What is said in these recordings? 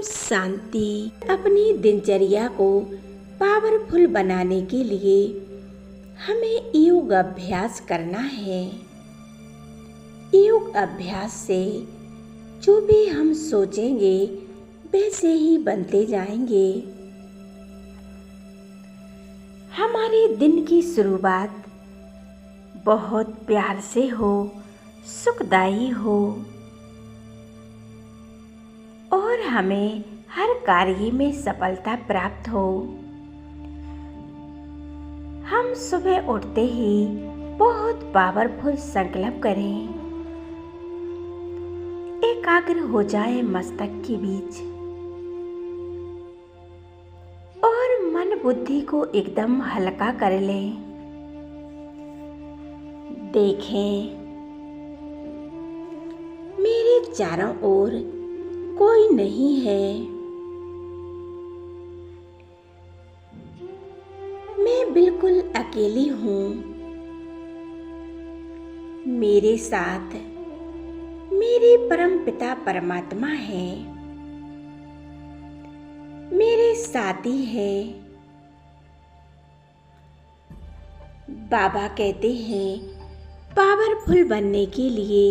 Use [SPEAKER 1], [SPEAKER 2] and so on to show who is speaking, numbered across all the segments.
[SPEAKER 1] शांति अपनी दिनचर्या को पावरफुल बनाने के लिए हमें योग अभ्यास करना है। योग अभ्यास से जो भी हम सोचेंगे वैसे ही बनते जाएंगे। हमारे दिन की शुरुआत बहुत प्यार से हो, सुखदायी हो और हमें हर कार्य में सफलता प्राप्त हो। हम सुबह उठते ही बहुत पावरफुल संकल्प करें। एकाग्र हो जाए मस्तक के बीच और मन बुद्धि को एकदम हल्का कर लें। देखें, मेरे चारों ओर कोई नहीं है। मैं बिल्कुल अकेली हूँ। मेरे साथ मेरे परम पिता परमात्मा है। मेरे साथी है। बाबा कहते हैं पावरफुल बनने के लिए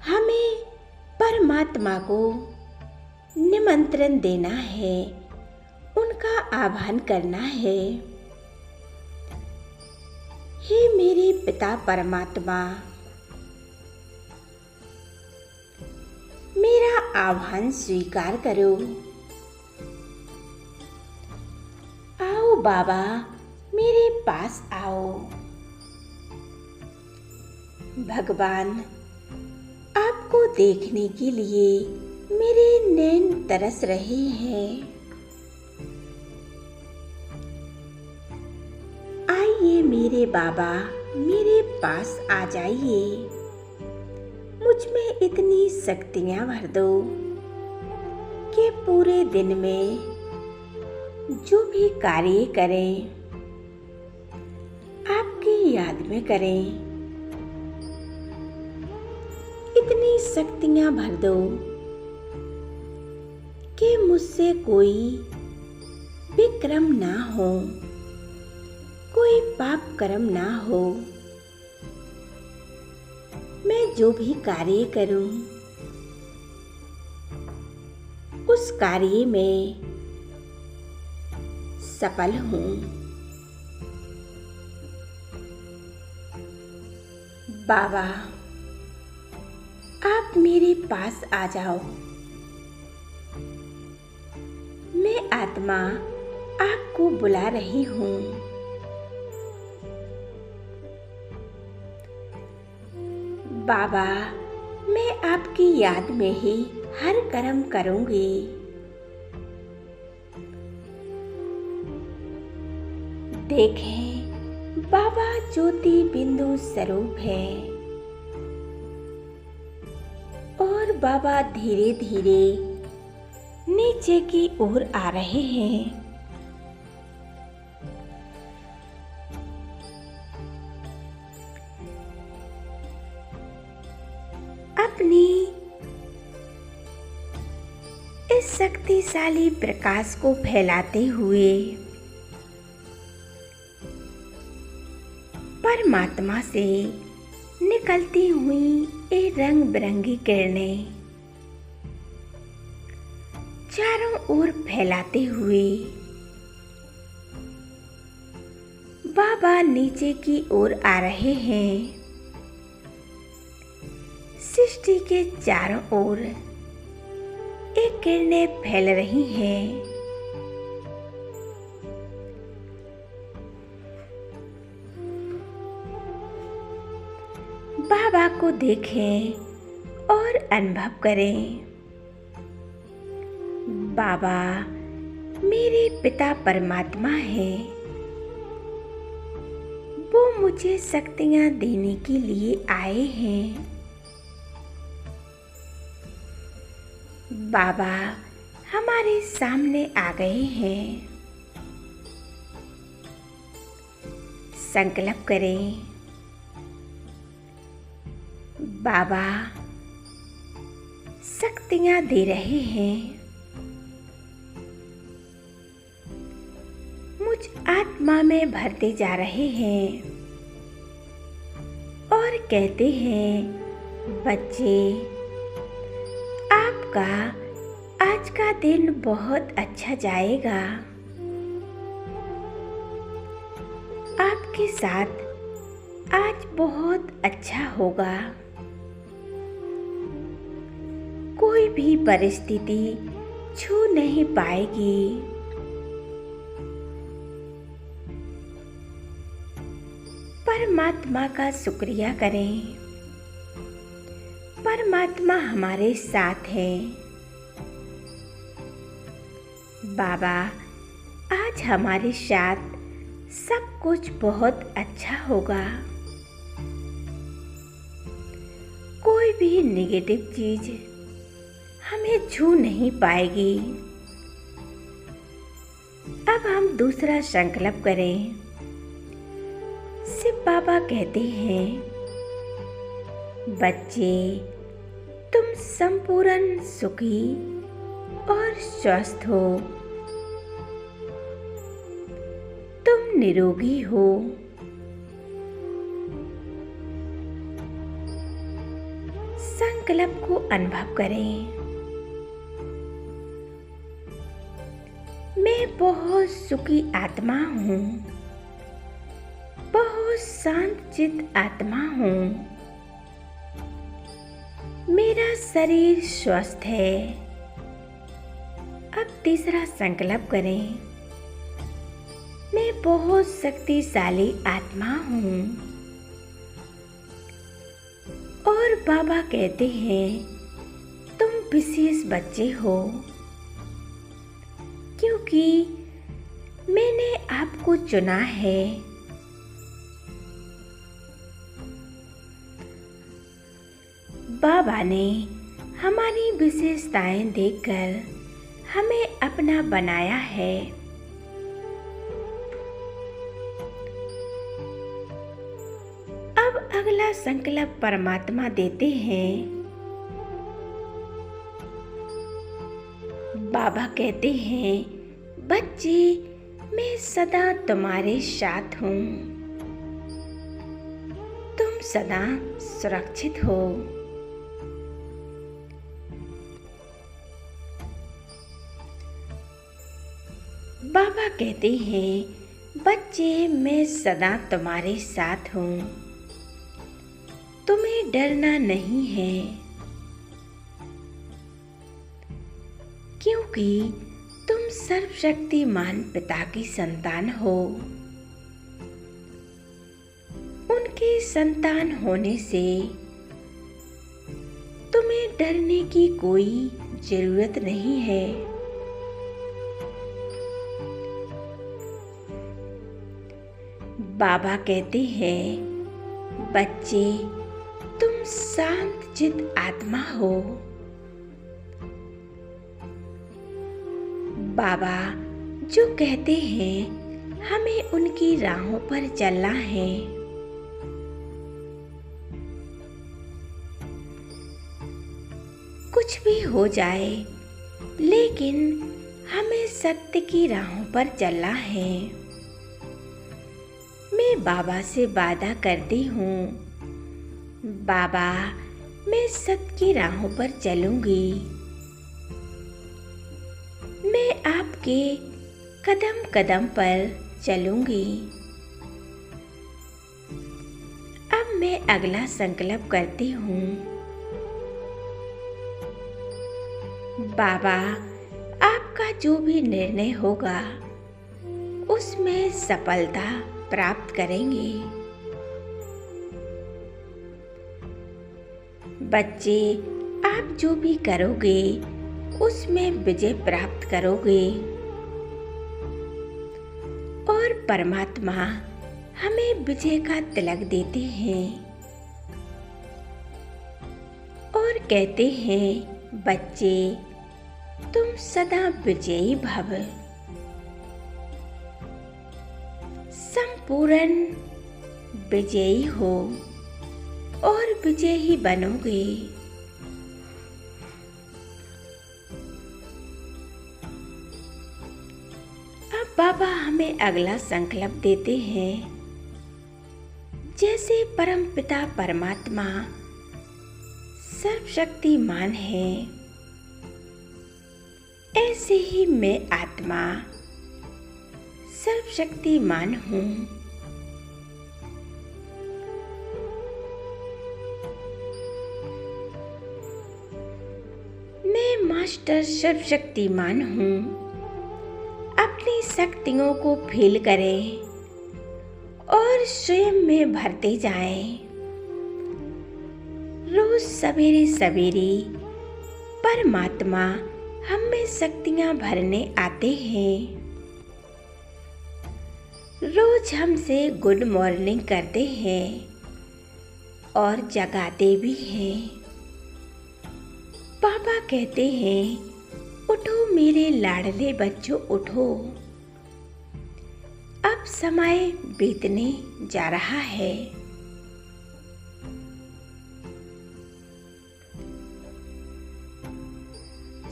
[SPEAKER 1] हमें परमात्मा को निमंत्रण देना है, उनका आह्वान करना है। हे मेरे पिता परमात्मा, मेरा आह्वान स्वीकार करो। आओ बाबा, मेरे पास आओ। भगवान, आपको देखने के लिए मेरे नैन तरस रहे हैं। आइए मेरे बाबा, मेरे पास आ जाइए। मुझ में इतनी शक्तियाँ भर दो कि पूरे दिन में जो भी कार्य करें आपकी याद में करें। इतनी शक्तियाँ भर दो कि मुझसे कोई विक्रम ना हो, कोई पाप कर्म ना हो। मैं जो भी कार्य करूं उस कार्य में सफल हूं। बाबा, आप मेरे पास आ जाओ। मैं आत्मा आपको बुला रही हूँ। बाबा, मैं आपकी याद में ही हर कर्म करूँगी। देखें, बाबा ज्योति बिंदु स्वरूप है और बाबा धीरे धीरे नीचे की ओर आ रहे हैं। अपनी इस शक्तिशाली प्रकाश को फैलाते हुए परमात्मा से निकलती हुई ये रंग बिरंगी किरणें चारों ओर फैलाते हुए बाबा नीचे की ओर आ रहे हैं। सृष्टि के चारों ओर एक किरणें फैल रही हैं। बाबा को देखें और अनुभव करें। बाबा मेरे पिता परमात्मा हैं। वो मुझे शक्तियाँ देने के लिए आए हैं। बाबा हमारे सामने आ गए हैं। संकल्प करें, बाबा शक्तियां दे रहे हैं। मुझ आत्मा में भरते जा रहे हैं और कहते हैं, बच्चे, आपका आज का दिन बहुत अच्छा जाएगा। आपके साथ आज बहुत अच्छा होगा। कोई भी परिस्थिति छू नहीं पाएगी। परमात्मा का शुक्रिया करें। परमात्मा हमारे साथ है। बाबा, आज हमारे साथ सब कुछ बहुत अच्छा होगा। कोई भी नेगेटिव चीज हमें छू नहीं पाएगी। अब हम दूसरा संकल्प करें। शिव बाबा कहते हैं, बच्चे, तुम संपूर्ण सुखी और स्वस्थ हो। तुम निरोगी हो। संकल्प को अनुभव करें। मैं बहुत सुखी आत्मा हूँ। बहुत शांत चित्त आत्मा हूँ। मेरा शरीर स्वस्थ है। अब तीसरा संकल्प करें। मैं बहुत शक्तिशाली आत्मा हूँ। और बाबा कहते हैं, तुम विशेष बच्चे हो, क्योंकि मैंने आपको चुना है। बाबा ने हमारी विशेषताएं देखकर हमें अपना बनाया है। अब अगला संकल्प परमात्मा देते हैं। बाबा कहते हैं, बच्चे, मैं सदा तुम्हारे साथ हूँ। तुम सदा सुरक्षित हो। बाबा कहते हैं, बच्चे, मैं सदा तुम्हारे साथ हूँ। तुम्हें डरना नहीं है, क्योंकि तुम सर्वशक्तिमान पिता की संतान हो। उनकी संतान होने से तुम्हें डरने की कोई जरूरत नहीं है। बाबा कहते हैं, बच्चे, तुम शांत चित्त आत्मा हो। बाबा जो कहते हैं, हमें उनकी राहों पर चलना है। कुछ भी हो जाए, लेकिन हमें सत्य की राहों पर चलना है। मैं बाबा से वादा करती हूँ, बाबा, मैं सत्य की राहों पर चलूंगी। मैं आपके कदम कदम पर चलूंगी। अब मैं अगला संकल्प करती हूँ। बाबा, आपका जो भी निर्णय होगा, उसमें सफलता प्राप्त करेंगे। बच्चे, आप जो भी करोगे, उसमें विजय प्राप्त करोगे। और परमात्मा हमें विजय का तिलक देते हैं और कहते हैं, बच्चे, तुम सदा विजयी भव। संपूर्ण विजयी हो और विजयी बनोगे। बाबा हमें अगला संकल्प देते हैं, जैसे परमपिता परमात्मा सर्वशक्तिमान है, ऐसे ही मैं आत्मा सर्वशक्तिमान हूँ। मैं मास्टर सर्वशक्तिमान हूँ। अपनी शक्तियों को फील करें और स्वयं में भरते जाएं। रोज सवेरे सवेरे परमात्मा हम में शक्तियाँ भरने आते हैं। रोज हमसे गुड मॉर्निंग करते हैं और जगाते भी हैं। पापा कहते हैं, उठो मेरे लाडले बच्चों उठो, अब समय बीतने जा रहा है।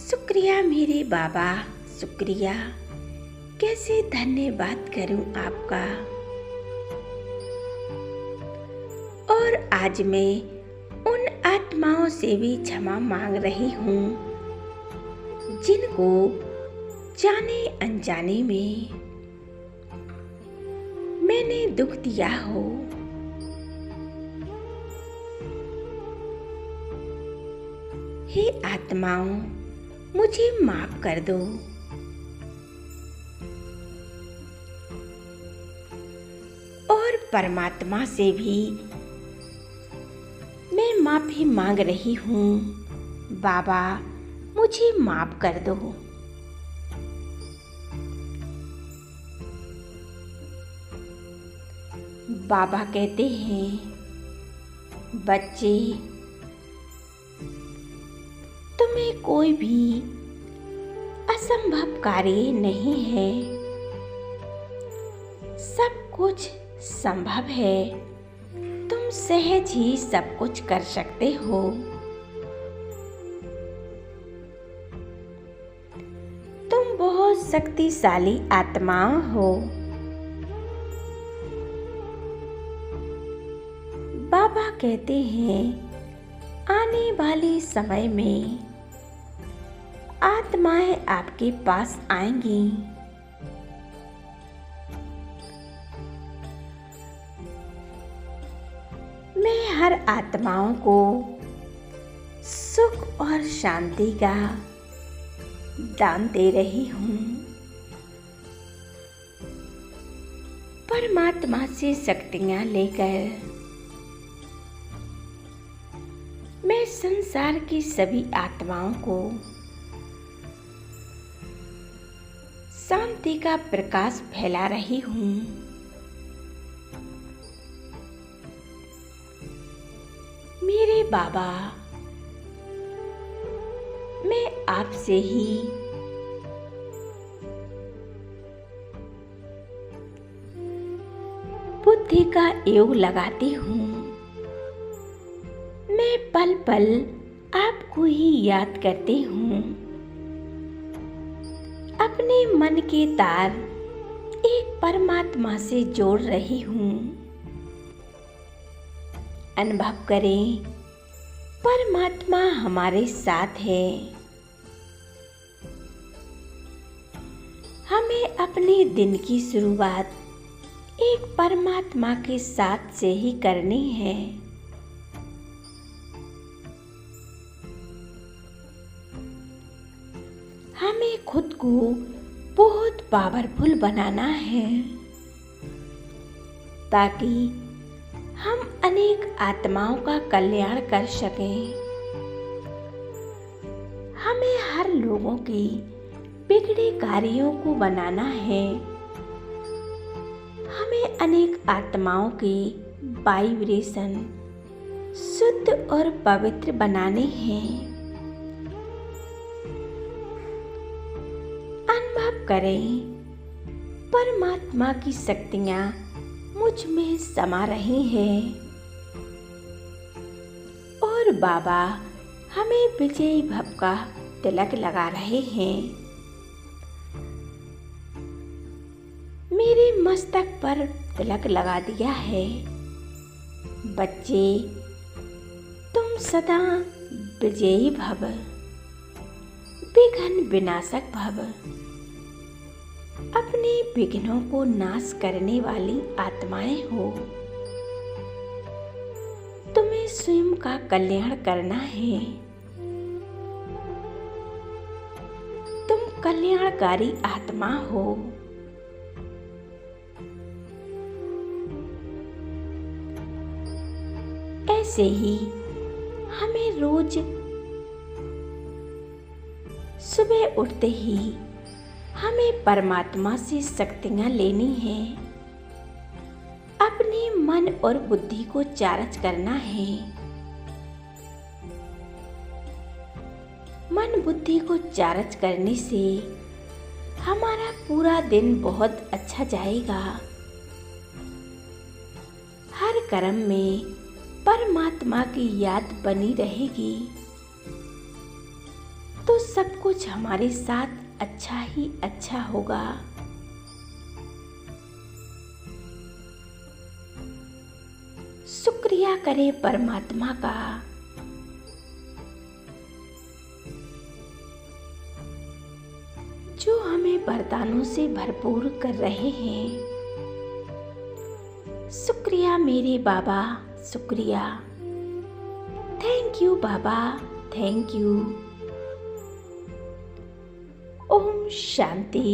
[SPEAKER 1] शुक्रिया मेरे बाबा, शुक्रिया। कैसे धन्यवाद करूं आपका। और आज मैं उन आत्माओं से भी क्षमा मांग रही हूँ जिनको जाने अनजाने में मैंने दुख दिया हो। हे आत्माओं, मुझे माफ कर दो। और परमात्मा से भी मैं माफी मांग रही हूँ, बाबा मुझे माफ कर दो। बाबा कहते हैं, बच्चे तुम्हें कोई भी असंभव कार्य नहीं है, सब कुछ संभव है। तुम सहज ही सब कुछ कर सकते हो। तुम बहुत शक्तिशाली आत्माओं हो। बाबा कहते हैं, आने वाले समय में आत्माएं आपके पास आएंगी। मैं हर आत्माओं को सुख और शांति का दान दे रही हूँ। परमात्मा से शक्तियाँ लेकर मैं संसार की सभी आत्माओं को शांति का प्रकाश फैला रही हूँ। मेरे बाबा, मैं आपसे ही बुद्धि का योग लगाती हूँ। मैं पल पल आपको ही याद करती हूँ। अपने मन के तार एक परमात्मा से जोड़ रही हूँ। अनुभव करें, परमात्मा हमारे साथ है। हमें अपने दिन की शुरुआत एक परमात्मा के साथ से ही करनी है। हमें खुद को बहुत पावरफुल बनाना है ताकि हम अनेक आत्माओं का कल्याण कर सकें। हमें हर लोगों के बिगड़े कार्यों को बनाना है। हमें अनेक आत्माओं के वाइब्रेशन शुद्ध और पवित्र बनाने हैं। अनुभव करें, परमात्मा की शक्तियाँ मुझ में समा रही हैं और बाबा हमें विजयी भव का तिलक लगा रहे हैं। मस्तक पर तिलक लगा दिया है। बच्चे, तुम सदा विजयी भव, विघ्न विनाशक भव। अपने विघ्नों को नाश करने वाली आत्माएं हो। तुम्हें स्वयं का कल्याण करना है। तुम कल्याणकारी आत्मा हो। ऐसे ही हमें रोज सुबह उठते ही हमें परमात्मा से शक्तियाँ लेनी हैं। अपने मन और बुद्धि को चार्ज करना है। मन बुद्धि को चार्ज करने से हमारा पूरा दिन बहुत अच्छा जाएगा। हर कर्म में परमात्मा की याद बनी रहेगी तो सब कुछ हमारे साथ अच्छा ही अच्छा होगा। शुक्रिया करें परमात्मा का। जो हमें वरदानों से भरपूर कर रहे हैं। शुक्रिया मेरे बाबा, शुक्रिया। थैंक यू बाबा, थैंक यू। ओम शांति।